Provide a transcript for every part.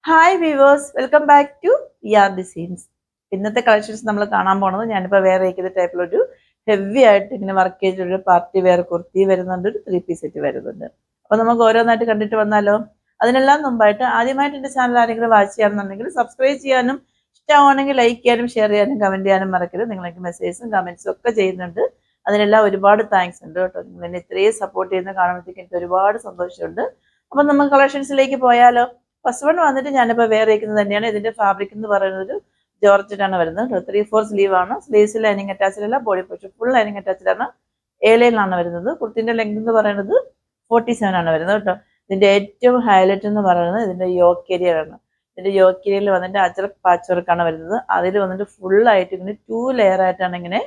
Hi viewers, welcome back to your designs. ഇന്നത്തെ collections നമ്മൾ കാണാൻ പോണത് ഞാനിപ്പോൾ വേറെ ടൈപ്പിലൊരു ഹെവി ആയിട്ട് ഇങ്ങനെ വർക്ക് ചെയ്തൊരു പാർട്ടി വെയർ കുർത്തി വരുന്നുണ്ട്, ഒരു 3 പീസ് സെറ്റ് വരുന്നുണ്ട്. അപ്പോൾ നമുക്ക് ഓരോന്നായിട്ട് കണ്ടിട്ട് വന്നാലോ? അതിനെല്ലാം മുമ്പായിട്ട് ആദ്യമായിട്ട് എൻ്റെ ചാനൽ ആരെങ്കിലും വാച്ച് ചെയ്യാണെന്നുണ്ടെങ്കിൽ സബ്സ്ക്രൈബ് ചെയ്യാനും, ഇഷ്ടമാണെങ്കിൽ ലൈക്ക് ചെയ്യാനും, ഷെയർ ചെയ്യാനും, കമൻറ്റ് ചെയ്യാനും മറക്കരുത്. നിങ്ങൾക്ക് മെസ്സേജും കമൻസും ഒക്കെ ചെയ്യുന്നുണ്ട്. അതിനെല്ലാം ഒരുപാട് താങ്ക്സ് ഉണ്ട് കേട്ടോ. നിങ്ങൾ എന്നെ ഇത്രയും സപ്പോർട്ട് ചെയ്യുന്ന കാണുമ്പോഴത്തേക്ക് എനിക്ക് ഒരുപാട് സന്തോഷമുണ്ട്. അപ്പം നമുക്ക് കളക്ഷൻസിലേക്ക് പോയാലോ? ഫസ്റ്റ് വൺ വന്നിട്ട് ഞാനിപ്പോൾ വേറെ ഇരിക്കുന്നത് തന്നെയാണ്. ഇതിന്റെ ഫാബ്രിക് എന്ന് പറയുന്നത് ജോർജറ്റാണ് വരുന്നത്. 3/4 സ്ലീവ് ആണ്. സ്ലീവ്സ് ലൈനിങ് അറ്റാച്ച്ഡ് അല്ല, body portion full lining attached ആണ്. ലൈനിലാണ് വരുന്നത്. കുർത്തിന്റെ ലെങ്ത് എന്ന് പറയുന്നത് 47 ആണ് വരുന്നത് കേട്ടോ. ഇതിന്റെ ഏറ്റവും ഹൈലൈറ്റ് എന്ന് പറയുന്നത് ഇതിന്റെ യോക്ക് ഏരിയ ആണ്. ഇതിന്റെ യോക്ക് ഏരിയയിൽ വന്നിട്ട് അജ്രക് പാച്ച് വർക്കാണ് വരുന്നത്. അതിൽ വന്നിട്ട് ഫുൾ ആയിട്ട് ഇങ്ങനെ 2 ലെയർ ആയിട്ടാണ് ഇങ്ങനെ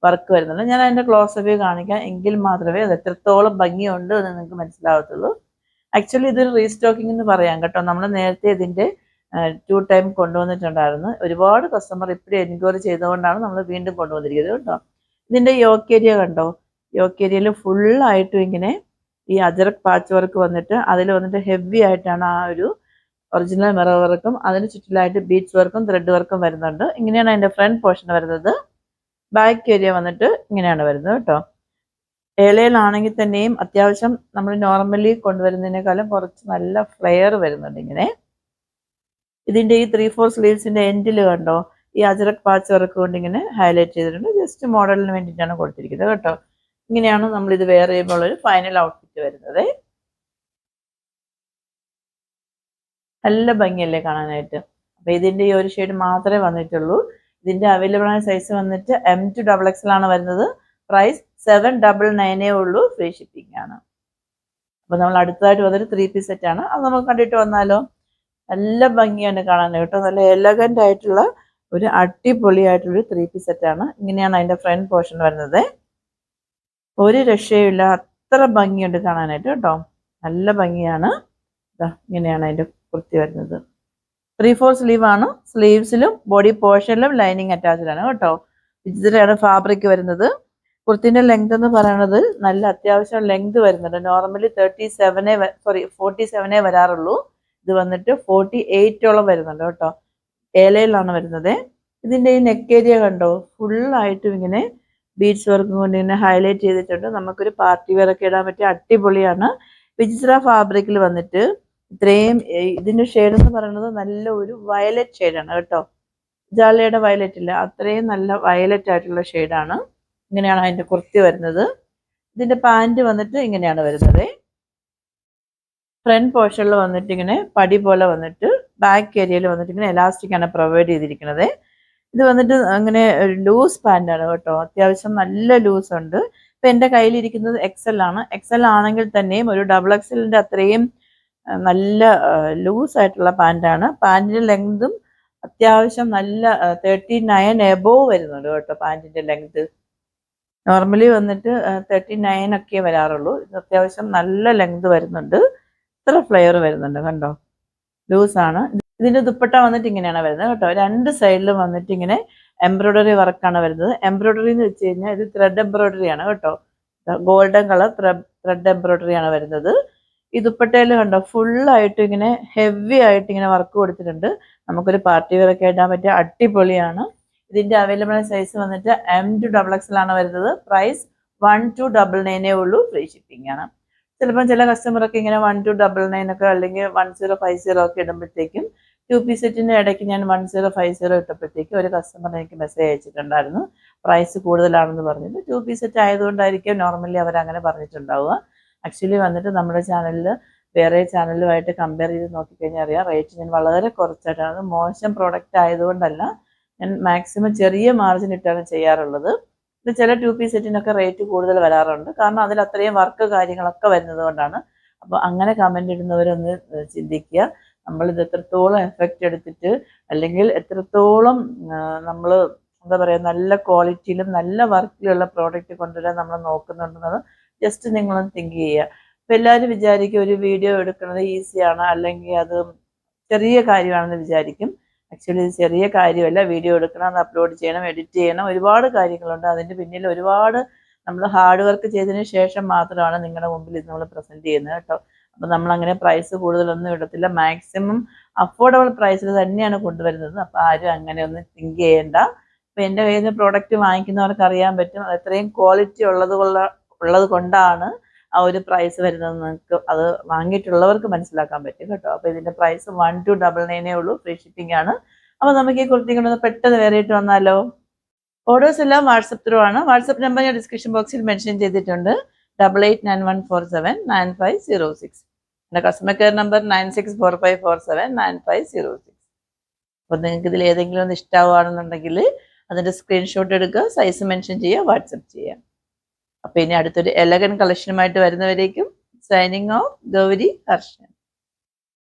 വർക്ക് വരുന്നത്. ഞാൻ അതിന്റെ ക്ലോസ് വ്യൂ കാണിക്കാം, എങ്കിൽ മാത്രമേ അത് എത്രത്തോളം ഭംഗിയുണ്ട് എന്ന് നിങ്ങൾക്ക് മനസ്സിലാവത്തുള്ളൂ. ആക്ച്വലി ഇതൊരു റീസ്റ്റോക്കിംഗ് എന്ന് പറയാം കേട്ടോ. നമ്മൾ നേരത്തെ ഇതിന്റെ 2 ടൈം കൊണ്ടുവന്നിട്ടുണ്ടായിരുന്നു. ഒരുപാട് കസ്റ്റമർ ഇപ്പോഴും എൻക്വയറി ചെയ്തുകൊണ്ടാണ് നമ്മൾ വീണ്ടും കൊണ്ടുവന്നിരിക്കുന്നത് കേട്ടോ. ഇതിന്റെ യോക്ക് ഏരിയ കണ്ടോ? യോക്ക് ഏരിയയിൽ ഫുള്ളായിട്ടും ഇങ്ങനെ ഈ അജറക് പാച്ച് വർക്ക് വന്നിട്ട് അതിൽ വന്നിട്ട് ഹെവി ആയിട്ടാണ് ആ ഒരു ഒറിജിനൽ മിറർ വർക്കും അതിന് ചുറ്റിലായിട്ട് ബീഡ്സ് വർക്കും ത്രെഡ് വർക്കും വരുന്നുണ്ട്. ഇങ്ങനെയാണ് അതിന്റെ ഫ്രണ്ട് പോർഷൻ വരുന്നത്. ബാക്ക് ഏരിയ വന്നിട്ട് ഇങ്ങനെയാണ് വരുന്നത് കേട്ടോ. ഏലയിലാണെങ്കിൽ തന്നെയും അത്യാവശ്യം നമ്മൾ നോർമലി കൊണ്ടുവരുന്നതിനേക്കാളും കുറച്ച് നല്ല ഫ്ലെയർ വരുന്നുണ്ട് ഇങ്ങനെ. ഇതിന്റെ ഈ 3/4 സ്ലീവ്സിന്റെ എൻഡിൽ കണ്ടോ, ഈ അജറക് പാച്ച് വർക്ക് കൊണ്ട് ഇങ്ങനെ ഹൈലൈറ്റ് ചെയ്തിട്ടുണ്ട്. ജസ്റ്റ് മോഡലിന് വേണ്ടിയിട്ടാണ് കൊടുത്തിരിക്കുന്നത് കേട്ടോ. ഇങ്ങനെയാണ് നമ്മൾ ഇത് വെയർ ചെയ്യുമ്പോൾ ഒരു ഫൈനൽ ഔട്ട്ഫിറ്റ് വരുന്നത്. നല്ല ഭംഗിയല്ലേ കാണാനായിട്ട്. അപ്പൊ ഇതിന്റെ ഈ ഒരു ഷെയ്ഡ് മാത്രമേ വന്നിട്ടുള്ളൂ. ഇതിന്റെ അവൈലബിൾ ആയ സൈസ് വന്നിട്ട് M2XXL ആണ് വരുന്നത്. പ്രൈസ് 799 ഉള്ളൂ, ഫ്രീ ഷിപ്പിംഗ് ആണ്. അപ്പൊ നമ്മൾ അടുത്തതായിട്ട് വന്നൊരു 3 പീസ് സെറ്റ് ആണ്. അത് നമുക്ക് കണ്ടിട്ട് വന്നാലോ? നല്ല ഭംഗിയാണ് കാണാൻ കേട്ടോ. നല്ല എലഗന്റ് ആയിട്ടുള്ള ഒരു അടിപൊളിയായിട്ടുള്ളൊരു 3 പീസ് സെറ്റ് ആണ്. ഇങ്ങനെയാണ് അതിന്റെ ഫ്രണ്ട് പോർഷൻ വരുന്നത്. ഒരു രക്ഷയുമില്ല, അത്ര ഭംഗിയുണ്ട് കാണാനായിട്ട് കേട്ടോ. നല്ല ഭംഗിയാണ്. ഇങ്ങനെയാണ് അതിന്റെ കുർത്തി വരുന്നത്. 3/4 സ്ലീവ് ആണ്. സ്ലീവ്സിലും ബോഡി പോർഷനിലും ലൈനിങ് അറ്റാച്ച്ഡ് ആണ് കേട്ടോ. ഇതിലാണ് ഫാബ്രിക് വരുന്നത്. കുർത്തിന്റെ ലെങ്ത് എന്ന് പറയുന്നത് നല്ല അത്യാവശ്യം ലെങ്ത് വരുന്നുണ്ട്. നോർമലി 47 വരാറുള്ളൂ. ഇത് വന്നിട്ട് 48ഓളം വരുന്നുണ്ട് കേട്ടോ. ഏലയിലാണ് വരുന്നത്. ഇതിന്റെ ഈ നെക്ക് ഏരിയ കണ്ടോ, ഫുള്ളായിട്ടും ഇങ്ങനെ ബീഡ്സ് വർക്കും കൊണ്ട് ഇങ്ങനെ ഹൈലൈറ്റ് ചെയ്തിട്ടുണ്ട്. നമുക്കൊരു പാർട്ടി വെയർ ഒക്കെ ഇടാൻ പറ്റിയ അടിപൊളിയാണ്. വിചിത്ര ഫാബ്രിക്കിൽ വന്നിട്ട് ഇത്രയും ഇതിന്റെ ഷെയ്ഡ് എന്ന് പറയുന്നത് നല്ല ഒരു വയലറ്റ് ഷെയ്ഡാണ് കേട്ടോ. ജാലയുടെ വയലറ്റ് ഇല്ല, അത്രയും നല്ല വയലറ്റ് ആയിട്ടുള്ള ഷെയ്ഡാണ്. ഇങ്ങനെയാണ് അതിന്റെ കുർത്തി വരുന്നത്. ഇതിന്റെ പാന്റ് വന്നിട്ട് ഇങ്ങനെയാണ് വരുന്നത്. ഫ്രണ്ട് പോർഷനിൽ വന്നിട്ട് ഇങ്ങനെ പടി പോലെ വന്നിട്ട് ബാക്ക് ഏരിയയിൽ വന്നിട്ട് ഇങ്ങനെ എലാസ്റ്റിക് ആണ് പ്രൊവൈഡ് ചെയ്തിരിക്കുന്നത്. ഇത് വന്നിട്ട് അങ്ങനെ ലൂസ് പാന്റ് ആണ് കേട്ടോ. അത്യാവശ്യം നല്ല ലൂസ് ഉണ്ട്. ഇപ്പൊ എന്റെ കയ്യിലിരിക്കുന്നത് XL ആണ്. XL ആണെങ്കിൽ തന്നെയും ഒരു XXLന്റെ അത്രയും നല്ല ലൂസ് ആയിട്ടുള്ള പാന്റാണ്. പാന്റിന്റെ ലെങ്തും അത്യാവശ്യം നല്ല 39 എബോവ് വരുന്നുണ്ട് കേട്ടോ. പാന്റിന്റെ ലെങ്ത് നോർമലി വന്നിട്ട് 39 ഒക്കെ വരാറുള്ളൂ. ഇത് അത്യാവശ്യം നല്ല ലെങ്ത് വരുന്നുണ്ട്. ഇത്ര ഫ്ലെയർ വരുന്നുണ്ട് കണ്ടോ, ലൂസ് ആണ്. ഇതിന്റെ ദുപ്പട്ട വന്നിട്ട് ഇങ്ങനെയാണ് വരുന്നത് കേട്ടോ. രണ്ട് സൈഡിലും വന്നിട്ട് ഇങ്ങനെ എംബ്രോയിഡറി വർക്കാണ് വരുന്നത്. എംബ്രോയിഡറി എന്ന് വെച്ച് കഴിഞ്ഞാൽ ഇത് ത്രെഡ് എംബ്രോയിഡറി ആണ് കേട്ടോ. ഗോൾഡൻ കളർ ത്രെഡ് എംബ്രോയിഡറി ആണ് വരുന്നത്. ഈ ദുപ്പട്ടയിൽ കണ്ടോ, ഫുള്ളായിട്ട് ഇങ്ങനെ ഹെവി ആയിട്ട് ഇങ്ങനെ വർക്ക് കൊടുത്തിട്ടുണ്ട്. നമുക്കൊരു പാർട്ടി വെയർ ഒക്കെ ഇടാൻ പറ്റിയ അടിപൊളിയാണ്. ഇതിന്റെ അവൈലബിൾ സൈസ് വന്നിട്ട് M2XXL ആണ് വരുന്നത്. പ്രൈസ് 1299 ഉള്ളൂ, ഫ്രീ ഷിപ്പിംഗ് ആണ്. ചിലപ്പോൾ ചില കസ്റ്റമറൊക്കെ ഇങ്ങനെ 1299 ഒക്കെ അല്ലെങ്കിൽ 1050 ഒക്കെ ഇടുമ്പോഴത്തേക്കും 2 പീസ് സെറ്റിന്റെ ഇടയ്ക്ക് ഞാൻ 1050 ഇട്ടപ്പോഴത്തേക്കും ഒരു കസ്റ്റമർ എനിക്ക് മെസ്സേജ് അയച്ചിട്ടുണ്ടായിരുന്നു, പ്രൈസ് കൂടുതലാണെന്ന് പറഞ്ഞിട്ട്. 2 പീസ് സെറ്റ് ആയതുകൊണ്ടായിരിക്കും നോർമലി അവർ അങ്ങനെ പറഞ്ഞിട്ടുണ്ടാവുക. ആക്ച്വലി വന്നിട്ട് നമ്മുടെ ചാനലിൽ വേറെ ചാനലുമായിട്ട് കമ്പയർ ചെയ്ത് നോക്കിക്കഴിഞ്ഞാൽ അറിയാം, റേറ്റ് ഞാൻ വളരെ കുറച്ചായിട്ടാണ്. മോശം പ്രോഡക്റ്റ് ആയതുകൊണ്ടല്ല, ഞാൻ മാക്സിമം ചെറിയ മാർജിൻ ഇട്ടാണ് ചെയ്യാറുള്ളത്. ഇത് ചില 2 പീസ് സെറ്റിനൊക്കെ റേറ്റ് കൂടുതൽ വരാറുണ്ട്, കാരണം അതിൽ അത്രയും വർക്ക് കാര്യങ്ങളൊക്കെ വരുന്നത് കൊണ്ടാണ്. അപ്പോൾ അങ്ങനെ കമൻ്റ് ഇടുന്നവരൊന്ന് ചിന്തിക്കുക, നമ്മളിത് എത്രത്തോളം എഫക്റ്റ് എടുത്തിട്ട് അല്ലെങ്കിൽ എത്രത്തോളം നമ്മൾ എന്താ പറയുക, നല്ല ക്വാളിറ്റിയിലും നല്ല വർക്കിലുള്ള പ്രോഡക്റ്റ് കൊണ്ടുവരാൻ നമ്മൾ നോക്കുന്നുണ്ടെന്നത് ജസ്റ്റ് നിങ്ങളൊന്ന് തിങ്ക് ചെയ്യുക. ഇപ്പം എല്ലാവരും വിചാരിക്കും ഒരു വീഡിയോ എടുക്കുന്നത് ഈസിയാണ്, അല്ലെങ്കിൽ അത് ചെറിയ കാര്യമാണെന്ന് വിചാരിക്കും. ആക്ച്വലി ഇത് ചെറിയ കാര്യമല്ല. വീഡിയോ എടുക്കണം, അത് അപ്ലോഡ് ചെയ്യണം, എഡിറ്റ് ചെയ്യണം, ഒരുപാട് കാര്യങ്ങളുണ്ട്. അതിൻ്റെ പിന്നിൽ ഒരുപാട് നമ്മൾ ഹാർഡ് വർക്ക് ചെയ്തതിന് ശേഷം മാത്രമാണ് നിങ്ങളുടെ മുമ്പിൽ ഇത് നമ്മൾ പ്രസൻറ്റ് ചെയ്യുന്നത് കേട്ടോ. അപ്പം നമ്മളങ്ങനെ പ്രൈസ് കൂടുതലൊന്നും ഇടത്തില്ല. മാക്സിമം അഫോർഡബിൾ പ്രൈസിൽ തന്നെയാണ് കൊണ്ടുവരുന്നത്. അപ്പോൾ ആരും അങ്ങനെ ഒന്നും തിങ്ക് ചെയ്യേണ്ട. അപ്പോൾ എൻ്റെ കയ്യിൽ നിന്ന് പ്രോഡക്റ്റ് വാങ്ങിക്കുന്നവർക്ക് അറിയാൻ പറ്റും അത് എത്രയും ക്വാളിറ്റി ഉള്ളത് കൊണ്ടാണ് ആ ഒരു പ്രൈസ് വരുന്നത്. നിങ്ങൾക്ക് അത് വാങ്ങിയിട്ടുള്ളവർക്ക് മനസ്സിലാക്കാൻ പറ്റും കേട്ടോ. അപ്പോൾ ഇതിൻ്റെ പ്രൈസ് 1299 ഉള്ളൂ. ഫ്രീ ഷിപ്പിംഗ് ആണ്. അപ്പോൾ നമുക്ക് ഈ കുർത്തി കൊണ്ടൊന്ന് പെട്ടെന്ന് വേറിയിട്ട് വന്നാലോ. ഓർഡേഴ്സ് എല്ലാം വാട്സപ്പ് ത്രൂ ആണ്. വാട്സപ്പ് നമ്പർ ഞാൻ ഡിസ്ക്രിപ്ഷൻ ബോക്സിൽ മെൻഷൻ ചെയ്തിട്ടുണ്ട്. 8891479506. എൻ്റെ കസ്റ്റമർ കെയർ നമ്പർ 9645479506. അപ്പോൾ നിങ്ങൾക്ക് ഇതിൽ ഏതെങ്കിലും ഒന്ന് ഇഷ്ടമാവുകയാണെന്നുണ്ടെങ്കിൽ അതിൻ്റെ സ്ക്രീൻഷോട്ട് എടുക്കുക, സൈസ് മെൻഷൻ ചെയ്യുക, വാട്സപ്പ് ചെയ്യുക. അപ്പോൾ ഇനി അടുത്തൊരു എലഗൻ കളക്ഷനുമായിട്ട് വരുന്നവരേക്കും സൈനിങ് ഓഫ് ഗൗരി ഹർഷൻ.